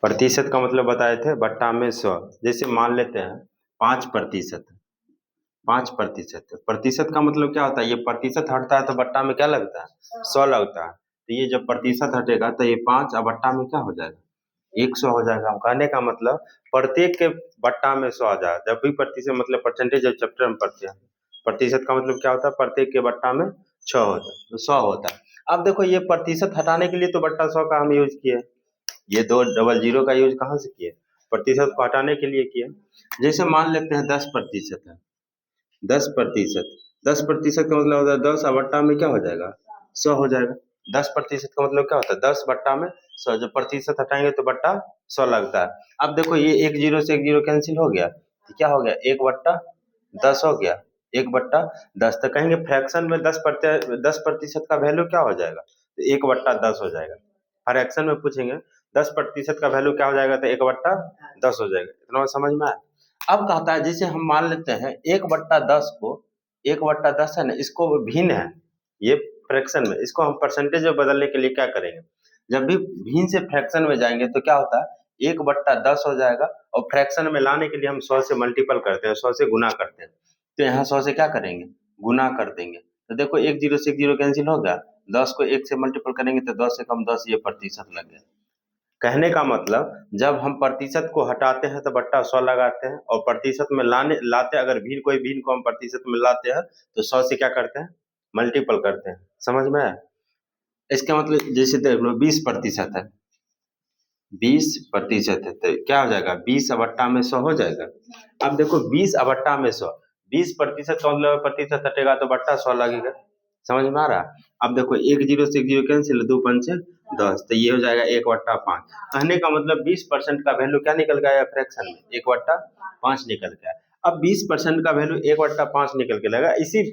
प्रतिशत का मतलब बताए थे बट्टा में 100। जैसे मान लेते हैं 5%। 5%, प्रतिशत का मतलब क्या होता है, ये प्रतिशत हटता है तो बट्टा में क्या लगता है, 100 लगता है। तो ये जब प्रतिशत हटेगा तो ये 5 और बट्टा में क्या हो जाएगा, 100 हो जाएगा। हम कहने का मतलब प्रत्येक के बट्टा में 100 आ जाए। जब भी प्रतिशत मतलब परसेंटेज जब चैप्टर में पढ़ते हैं, प्रतिशत का मतलब क्या होता है, प्रत्येक के बट्टा में 6 होता है, तो 100 होता है। अब देखो ये प्रतिशत हटाने के लिए तो बट्टा 100 का हम यूज किए, ये दो डबल जीरो का यूज कहाँ से किए, प्रतिशत को हटाने के लिए किए। जैसे मान लेते हैं 10% है, 10%, 10% का मतलब होता है 10 और बट्टा में क्या हो जाएगा, 100 हो जाएगा। 10% का मतलब क्या होता है, 10 बट्टा में 100, जब प्रतिशत हटाएंगे तो बट्टा 100 लगता है। अब देखो ये एक जीरो से एक जीरो कैंसिल हो गया, तो क्या हो गया, 1/10 हो गया, 1/10। तो कहेंगे फ्रैक्शन में 10% का वैल्यू क्या हो जाएगा, तो 1/10 हो जाएगा। फ्रैक्शन में पूछेंगे 10% का वैल्यू क्या हो जाएगा, तो 1/10 हो जाएगा। इतना बात समझ में आया। अब कहता है जैसे हम मान लेते हैं 1/10 को, 1/10 है ना, इसको भिन्न है ये फ्रैक्शन में, इसको हम परसेंटेज में बदलने के लिए क्या करेंगे, जब भी भिन्न से फ्रैक्शन में जाएंगे तो क्या होता है 1/10 हो जाएगा, और फ्रैक्शन में लाने के लिए हम 100 से मल्टीपल करते हैं, 100 से गुना करते हैं। तो यहाँ 100 से क्या करेंगे, गुना कर देंगे। तो देखो एक जीरो से एक जीरो कैंसिल हो गया, 10 को 1 से मल्टीपल करेंगे तो 10 से कम 10, ये प्रतिशत लग गया। कहने का मतलब जब हम प्रतिशत को हटाते हैं तो बट्टा 100 लगाते हैं, और प्रतिशत में लाते अगर भिन्न कोई भिन्न को हम प्रतिशत में लाते हैं तो 100 से क्या करते हैं, मल्टीपल करते हैं। समझ में आया। इसका मतलब जैसे देख लो 20% है, 20% है तो क्या हो जाएगा, 20 बट्टा में 100 हो जाएगा। अब देखो 20 बट्टा में 100, 20% का मतलब प्रतिशत हटेगा तो बट्टा 100 लगेगा। समझ में आ रहा। अब देखो एक जीरो से एक जीरो कैंसिल, 2 पंचे 10, तो ये हो जाएगा 1/5। कहने का मतलब 20% का वैल्यू क्या निकल गया फ्रैक्शन में, 1/5 निकल गया। अब 20% का वैल्यू 1/5 निकल के लगा, इसी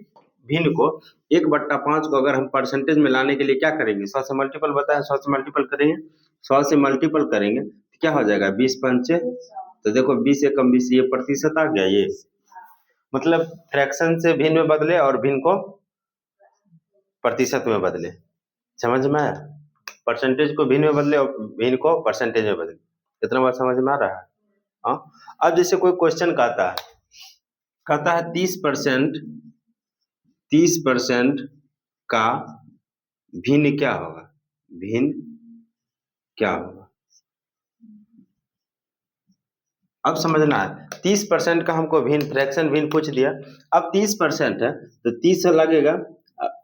भिन्न को 1/5 को अगर हम परसेंटेज में लाने के लिए क्या करेंगे, 100 से मल्टीपल बताया, 100 से मल्टीपल करेंगे, 100 से मल्टीपल करेंगे तो क्या हो जाएगा, 20 पंचे, तो देखो 20 एकम 20, ये प्रतिशत आ गया। ये मतलब फ्रैक्शन से भिन्न में बदले और भिन्न को प्रतिशत में बदले। समझ में आया। परसेंटेज को भिन्न में बदले और भिन्न को परसेंटेज में बदले। इतना बात समझ में आ रहा है। हाँ। अब जैसे कोई क्वेश्चन कहता है 30% का भिन्न क्या होगा, भिन्न क्या होगा। अब समझना है 30% का हमको भिन्न फ्रैक्शन भिन्न पूछ दिया। अब 30% है तो 30 लगेगा,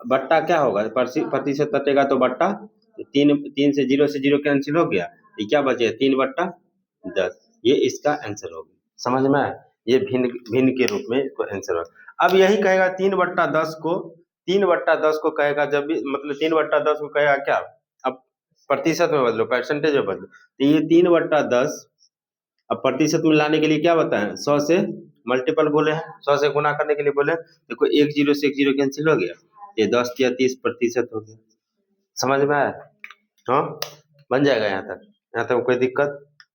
बट्टा क्या होगा, प्रतिशत कटेगा तो बट्टा, तो तीन से जीरो कैंसिल हो गया, ये क्या बचे 3/10। ये इसका आंसर होगा। समझ में आया। ये भिन्न भिन्न के रूप में इसको आंसर होगा। अब यही कहेगा 3/10 को कहेगा, जब भी मतलब 3/10 को कहेगा क्या, अब प्रतिशत में बदलो, परसेंटेज में बदलो, तो ये 3/10 अब प्रतिशत में लाने के लिए क्या बताएं, 100 से मल्टीपल बोले हैं, 100 से गुना करने के लिए बोले हैं। देखो एक जीरो से एक जीरो कैंसिल हो गया, ये 10 या 30% हो गया। समझ में आया। हाँ, बन जाएगा। यहाँ तक कोई दिक्कत।